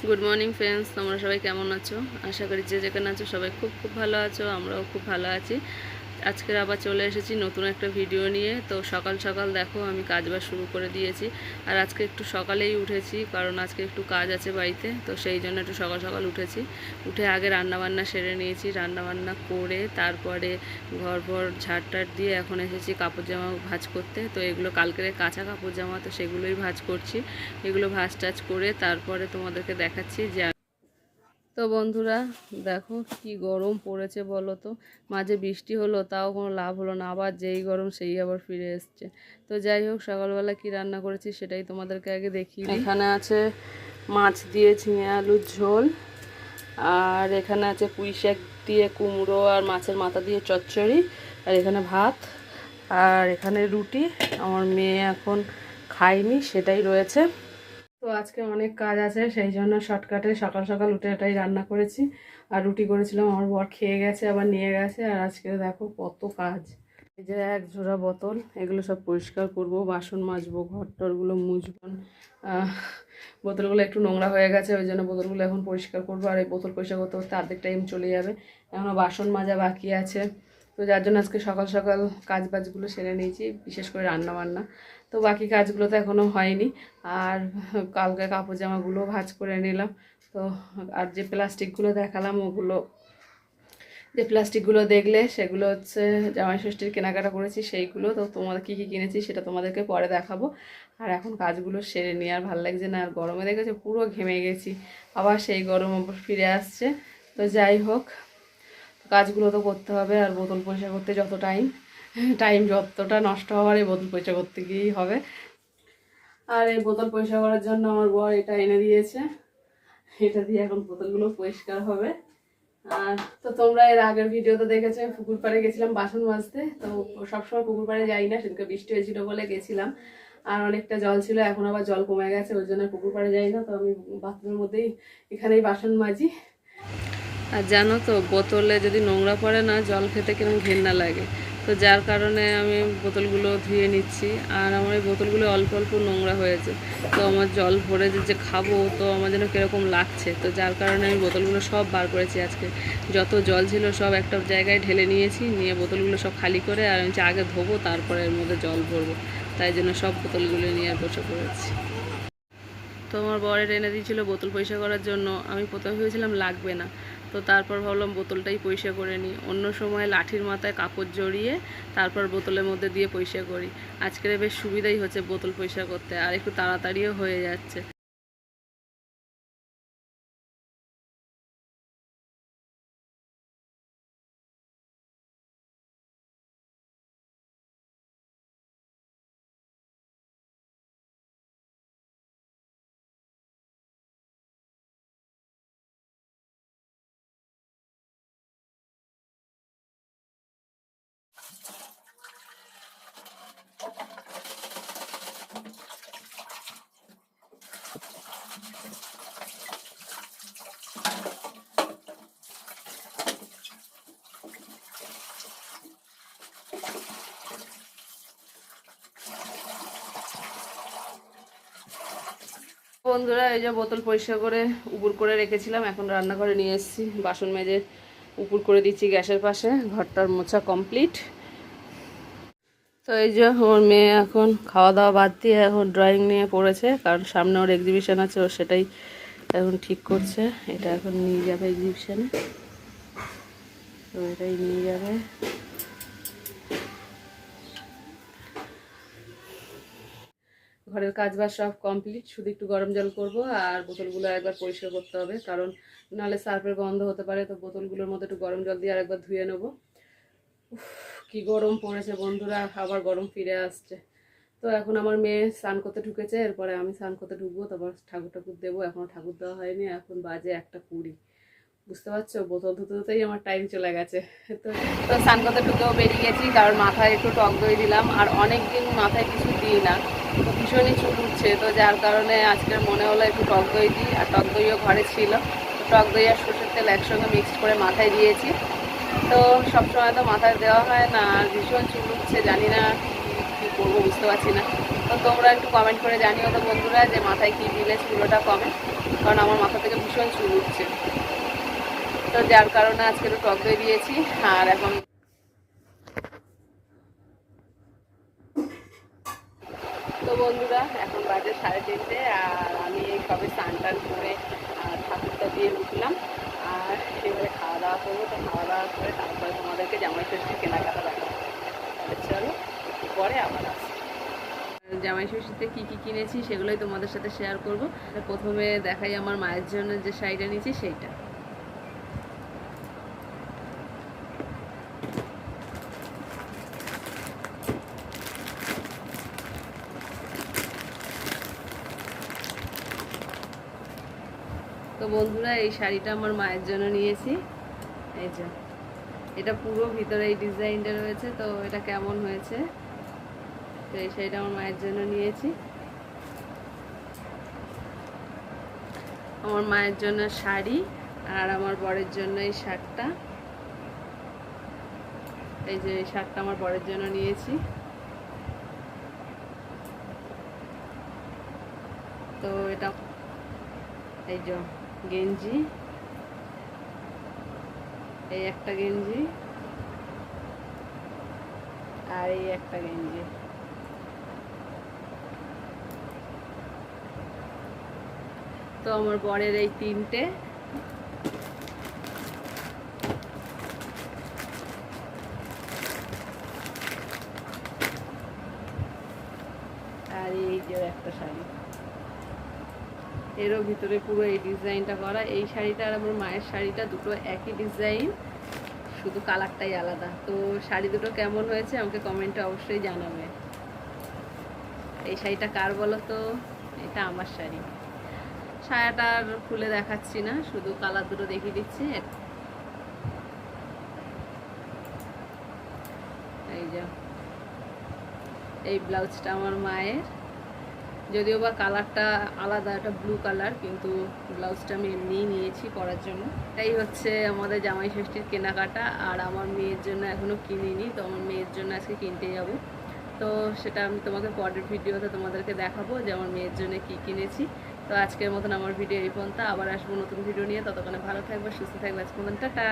Good morning friends, তোমরা সবাই কেমন আছো? আশা করি যে যেখানে আছো সবাই খুব খুব ভালো আছো। আমরাও খুব ভালো আছি। আজকের আবার চলে এসেছি নতুন একটা ভিডিও নিয়ে। তো সকাল সকাল দেখো আমি কাজবাজ শুরু করে দিয়েছি। আর আজকে একটু সকালেই উঠেছি, কারণ আজকে একটু কাজ আছে বাড়িতে, তো সেই জন্য একটু সকাল সকাল উঠেছি। উঠে আগে রান্নাবান্না সেরে নিয়েছি। রান্নাবান্না করে তারপরে ঘর ঝাড়টার দিয়ে এখন এসেছি কাপড় জামা ভাঁজ করতে। তো এগুলো কালকের কাঁচা কাপড় জামা, তো সেগুলোই ভাঁজ করছি। এগুলো ভাঁজ টাজ করে তারপরে তোমাদেরকে দেখাচ্ছি যে। তো বন্ধুরা দেখো কি গরম পড়েছে বলো তো। মাঝে বৃষ্টি হলো, তাও কোনো লাভ হলো না, আবার যেই গরম সেই আবার ফিরে এসছে। তো যাই হোক, সকালবেলা কি রান্না করেছি সেটাই তোমাদেরকে আগে দেখিয়ে দিই। এখানে আছে মাছ দিয়ে ঝিঙে আলুর ঝোল, আর এখানে আছে পুঁই শাক দিয়ে কুমড়ো আর মাছের মাথা দিয়ে চচ্চড়ি, আর এখানে ভাত, আর এখানে রুটি। আমার মেয়ে এখন খায়নি, সেটাই রয়েছে। তো আজকে অনেক কাজ আছে, সেই জন্য শর্টকাটে সকাল সকাল উঠে এটাই রান্না করেছি। আর রুটি করেছিলাম, আমার বর খেয়ে গেছে, আবার নিয়ে গেছে। আর আজকে দেখো কত কাজ। এই যে এক ঝোড়া বোতল, এগুলো সব পরিষ্কার করব, বাসন মাজবো, ঘর টরগুলো মুছবো। বোতলগুলো একটু নোংরা হয়ে গেছে, ওই জন্য বোতলগুলো এখন পরিষ্কার করবো। আর এই বোতল পরিষ্কার করতে করতে অর্ধেক টাইম চলে যাবে। এখনও বাসন মাজা বাকি আছে। তো যার জন্য আজকে সকাল সকাল কাজ বাজগুলো সেরে নিয়েছি, বিশেষ করে রান্না বান্না। তো বাকি কাজগুলো তো এখনও হয়নি। আর কালকে কাপড় জামাগুলো ভাঁজ করে নিলাম। তো আর যে প্লাস্টিকগুলো দেখালাম, ওগুলো যে প্লাস্টিকগুলো দেখলে সেগুলো হচ্ছে জামাই ষষ্ঠীর কেনাকাটা করেছি সেইগুলো। তো তোমাদের কী কী কিনেছি সেটা তোমাদেরকে পরে দেখাবো। আর এখন কাজগুলো সেরে নিয়ে আর ভালো লাগছে না। আর গরমে দেখেছে পুরো ঘেমে গেছি, আবার সেই গরম আবার ফিরে আসছে। তো যাই হোক, কাজগুলো তো করতে হবে। আর বোতল পরিষ্কার করতে যত টাইম যতটা নষ্ট হওয়ার এই বোতল পরিষ্কার করতে গিয়েই হবে। আর এই বোতল পরিষ্কার করার জন্য আমার বর এটা এনে দিয়েছে, এটা দিয়ে এখন বোতলগুলো পরিষ্কার হবে। আর তো তোমরা এর আগের ভিডিওতে দেখেছো পুকুর পাড়ে গেছিলাম বাসন মাজতে। তো সবসময় পুকুর পাড়ে যাই না, সেদিনকে বৃষ্টি হয়েছিল বলে গেছিলাম। আর অনেকটা জল ছিল, এখন আবার জল কমে গেছে, ওই জন্য পুকুর পাড়ে যাই না। তো আমি বাথরুমের মধ্যেই এখানেই বাসন মাজি। আর জানো তো, বোতলে যদি নোংরা পড়ে না, জল খেতে কেমন ঘেন্না লাগে। তো যার কারণে আমি বোতলগুলো ধুয়ে নিচ্ছি। আর আমার এই বোতলগুলো অল্প অল্প নোংরা হয়েছে। তো আমার জল ভরে যে খাবো, তো আমার যেন কীরকম লাগছে। তো যার কারণে আমি বোতলগুলো সব বার করেছি আজকে। যত জল ছিল সব একটা জায়গায় ঢেলে নিয়েছি, নিয়ে বোতলগুলো সব খালি করে আর আমি আগে ধোবো, তারপরে এর মধ্যে জল ভরবো। তাই জন্য সব বোতলগুলো নিয়ে বসে পড়েছি। তো আমার বরের এনে দিয়েছিলো বোতল পরিষ্কার করার জন্য। আমি প্রথমে ভেবেছিলাম লাগবে না, তো তারপর ভাবলাম বোতলটাই পরিষ্কার করে নিই। অন্য সময় লাঠির মাথায় কাপড় জড়িয়ে তারপর বোতলের মধ্যে দিয়ে পরিষ্কার করি। আজকের বেশ সুবিধাই হচ্ছে বোতল পরিষ্কার করতে, আর একটু তাড়াতাড়িও হয়ে যাচ্ছে। বন্ধুরা, এই যে বোতল পরিষ্কার করে উপুর করে রেখেছিলাম, এখন রান্নাঘরে নিয়ে এসেছি। বাসন মেজে উপুর করে দিচ্ছি গ্যাসের পাশে। ঘরটার মোছা কমপ্লিট। তো এই যে আমার মেয়ে এখন খাওয়া দাওয়া বাদ দিয়ে এখন ড্রয়িং নিয়ে পড়েছে, কারণ সামনে ওর এক্সিবিশন আছে, ও সেটাই এখন ঠিক করছে। এটা এখন নিয়ে যাবে এক্সিবিশনে, তো এটাই নিয়ে যাবে। ঘরের কাজবাজ সব কমপ্লিট, শুধু একটু গরম জল করব। আর বোতলগুলো একবার পরিষ্কার করতে হবে, কারণ নাহলে সার্ফের গন্ধ হতে পারে। তো বোতলগুলোর মধ্যে একটু গরম জল দিয়ে আরেকবার ধুয়ে নেবো। কি গরম পড়েছে বন্ধুরা, আবার গরম ফিরে আসছে। তো এখন আমার মেয়ে স্নান করতে ঢুকেছে, এরপরে আমি স্নান করতে ঢুকবো, তারপর ঠাকুর ঠাকুর দেবো। এখনও ঠাকুর দেওয়া হয়নি, এখন বাজে 1:20। বুঝতে পারছো, বোতল ধুতে ধুতেই আমার টাইম চলে গেছে। তো তো স্নান করতে ঢুকেও বেরিয়ে গেছি, কারণ মাথায় একটু টক দই দিলাম। আর অনেক দিন মাথায় কিছু দিই না, তো ভীষণই চুল উঠছে। তো যার কারণে আজকের মনে হলো একটু টক দই দিই। আর টক দইও ঘরে ছিল, তো টক দই আর সরষের তেল একসঙ্গে মিক্সড করে মাথায় দিয়েছি। তো সবসময় তো মাথায় দেওয়া হয় না, আর ভীষণ চুল উঠছে, জানি না কী করবো, বুঝতে পারছি না। তো তোমরা একটু কমেন্ট করে জানিও তো বন্ধুরা যে মাথায় কী দিলে চুলোটা কমে, কারণ আমার মাথা থেকে ভীষণ চুল উঠছে। তো যার কারণে আজকে একটু টক দই দিয়েছি। আর এখন তো বন্ধুরা এখন বাজে 3:30, আর আমি সবে স্নান টান করে ঠাকুরটা দিয়ে উঠলাম, আর এবারে খাওয়া দাওয়া করবো। তো খাওয়া দাওয়া করে তারপরে তোমাদেরকে জামাই ষষ্ঠীর কেনাকাটা দেখাবো। তাহলে চলো পরে আবার আসি। জামাই ষষ্ঠীতে কী কী কিনেছি সেগুলোই তোমাদের সাথে শেয়ার করব। প্রথমে দেখাই আমার মায়ের জন্য যে শাড়িটা নিয়েছি সেইটা। তো বন্ধুরা এই শাড়িটা আমার মায়ের জন্য নিয়েছি। এই যে এটা পুরো ভিতরে এই ডিজাইনটা রয়েছে, তো এটা কেমন হয়েছে। তো এই শাড়িটা আমার মায়ের জন্য নিয়েছি। আমার মায়ের জন্য শাড়ি, আর আমার বরের জন্য এই শার্টটা। এই যে এই শার্টটা আমার বরের জন্য নিয়েছি। তো এটা এই যে গেঞ্জি, এই একটা গেঞ্জি, আর এই একটা গেঞ্জি। তো আমার বরের এই 3টে, আর এই যে একটা শাড়ি, এরও ভিতরে পুরো এই ডিজাইনটা করা। এই শাড়িটা আর আমার মায়ের শাড়িটা দুটো একই ডিজাইন, শুধু কালারটাই আলাদা। তো শাড়ি দুটো কেমন হয়েছে আমাকে কমেন্টে অবশ্যই জানাবে। এই শাড়িটা কার বলো তো? এটা আমার শাড়ি। সায়াটা আর খুলে দেখাচ্ছি না, শুধু কালার দুটো দেখিয়ে দিচ্ছি। এই যে এই ব্লাউজটা আমার মায়ের, যদিও বা কালারটা আলাদা, এটা ব্লু কালার, কিন্তু ব্লাউজটা আমি এমনিই নিয়েছি পরার জন্য। এটাই হচ্ছে আমাদের জামাই ষষ্ঠীর কেনাকাটা। আর আমার মেয়ের জন্য এখনও কিনিনি, তো আমার মেয়ের জন্য আজকে কিনতে যাব। তো সেটা আমি তোমাকে পরের ভিডিওতে তোমাদেরকে দেখাবো যে আমার মেয়ের জন্য কী কিনেছি। তো আজকের মতন আমার ভিডিও এই পর্যন্ত, আবার আসবো নতুন ভিডিও নিয়ে। ততক্ষণে ভালো থাকবে, সুস্থ থাকবে। আজকের মতন টাটা।